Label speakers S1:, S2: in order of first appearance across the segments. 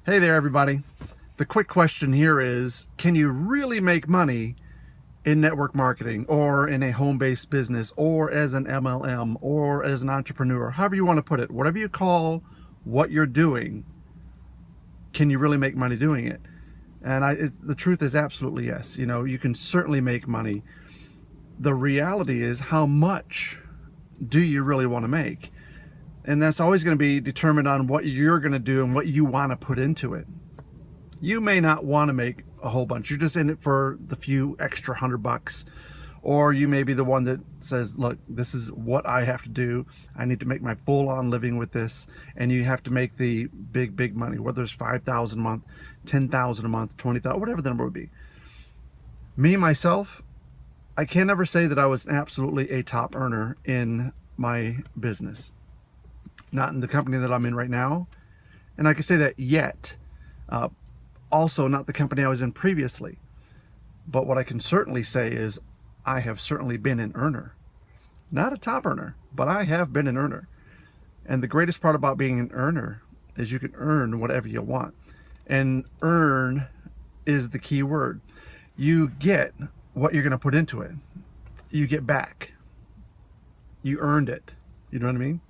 S1: Hey there, everybody. The quick question here is, can you really make money in network marketing or in a home-based business or as an MLM or as an entrepreneur, however you want to put it, whatever you call what you're doing, can you really make money doing it? And the truth is absolutely yes. You can certainly make money. The reality is, how much do you really want to make? And that's always going to be determined on what you're going to do and what you want to put into it. You may not want to make a whole bunch. You're just in it for the few extra $100. Or you may be the one that says, look, this is what I have to do. I need to make my full-on living with this. And you have to make the big money, whether it's $5,000 a month, $10,000 a month, $20,000, whatever the number would be. Me, myself, I can never say that I was absolutely a top earner in my business. Not in the company that I'm in right now. And I can say that yet. Also, not the company I was in previously. But what I can certainly say is I have certainly been an earner. Not a top earner, but I have been an earner. And the greatest part about being an earner is you can earn whatever you want. And earn is the key word. You get what you're going to put into it. You get back. You earned it. You know what I mean?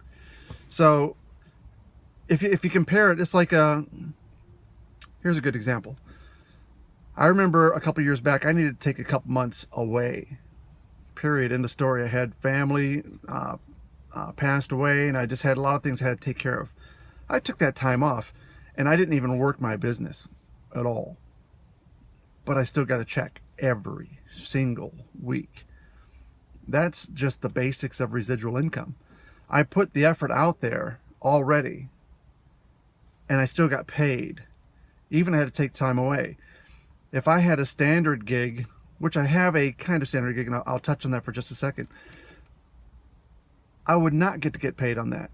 S1: So if you compare it, it's like here's a good example. I remember a couple years back, I needed to take a couple months away. Period. End of story. I had family passed away, and I just had a lot of things I had to take care of. I took that time off, and I didn't even work my business at all. But I still got a check every single week. That's just the basics of residual income. I put the effort out there already, and I still got paid. Even I had to take time away. If I had a standard gig, which I have a kind of standard gig, and I'll touch on that for just a second, I would not get paid on that.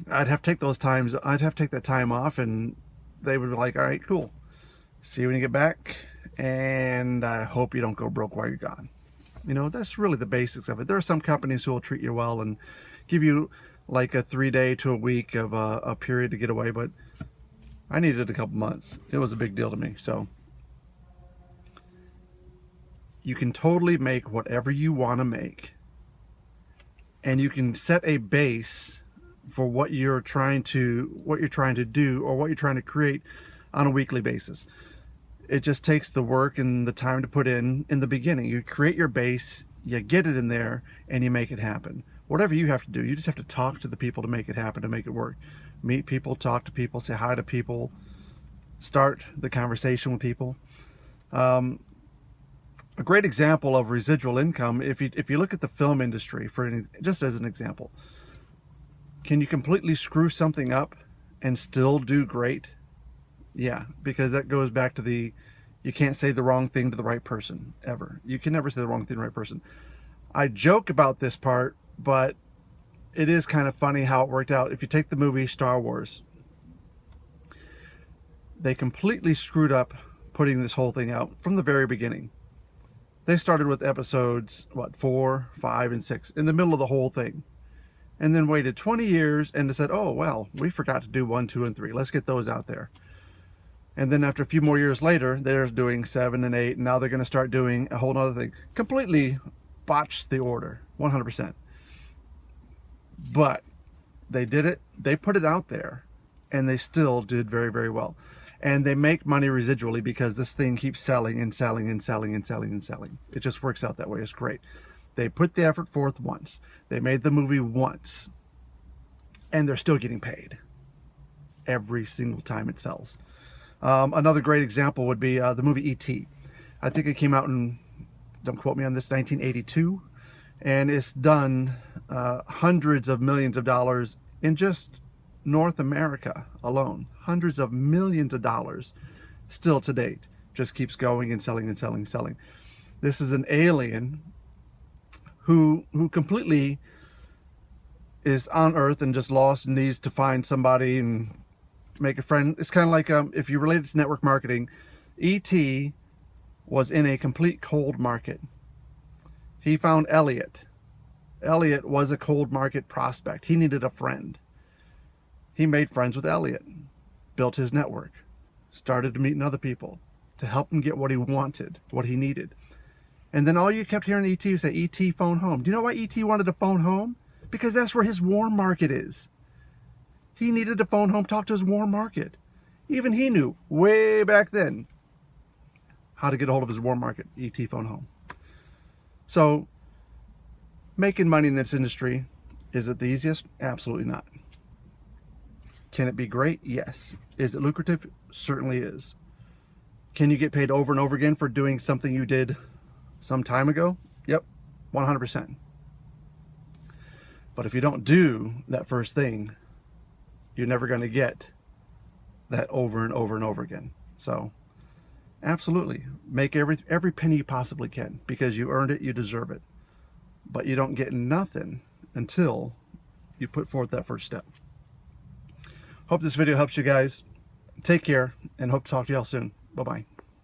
S1: I'd have to take that time off, and they would be like, all right, cool. See you when you get back, and I hope you don't go broke while you're gone. That's really the basics of it. There are some companies who will treat you well and give you like a 3-day to a week of a period to get away, but I needed a couple months. It was a big deal to me. So you can totally make whatever you want to make, and you can set a base for what you're trying to do or what you're trying to create on a weekly basis. It just takes the work and the time to put in the beginning. You create your base, you get it in there, and you make it happen. Whatever you have to do, you just have to talk to the people to make it happen, to make it work. Meet people, talk to people, say hi to people, start the conversation with people. A great example of residual income, if you look at the film industry, just as an example, can you completely screw something up and still do great? Yeah, because that goes back to you can't say the wrong thing to the right person, ever. You can never say the wrong thing to the right person. I joke about this part, but it is kind of funny how it worked out. If you take the movie Star Wars, they completely screwed up putting this whole thing out from the very beginning. They started with episodes, 4, 5, and 6, in the middle of the whole thing. And then waited 20 years and said, oh, well, we forgot to do 1, 2, and 3. Let's get those out there. And then after a few more years later, they're doing 7 and 8, and now they're going to start doing a whole other thing. Completely botched the order, 100%. But they did it, they put it out there, and they still did very, very well. And they make money residually because this thing keeps selling and selling and selling and selling and selling. It just works out that way. It's great. They put the effort forth once. They made the movie once. And they're still getting paid every single time it sells. Another great example would be the movie E.T. I think it came out in, don't quote me on this, 1982. And it's done hundreds of millions of dollars in just North America alone. Hundreds of millions of dollars still to date. Just keeps going and selling and selling and selling. This is an alien who completely is on Earth and just lost and needs to find somebody and make a friend. It's kind of like if you relate it to network marketing, E.T. was in a complete cold market. He found Elliot. Elliot was a cold market prospect. He needed a friend. He made friends with Elliot, built his network, started meeting other people to help him get what he wanted, what he needed. And then all you kept hearing ET say, ET phone home. Do you know why ET wanted to phone home? Because that's where his warm market is. He needed to phone home, talk to his warm market. Even he knew way back then how to get a hold of his warm market, ET phone home. So making money in this industry, is it the easiest? Absolutely not. Can it be great? Yes. Is it lucrative? Certainly is. Can you get paid over and over again for doing something you did some time ago? Yep, 100%. But if you don't do that first thing, you're never going to get that over and over and over again. So absolutely, make every penny you possibly can, because you earned it, you deserve it. But you don't get nothing until you put forth that first step. Hope this video helps you guys. Take care, and hope to talk to y'all soon. Bye-bye.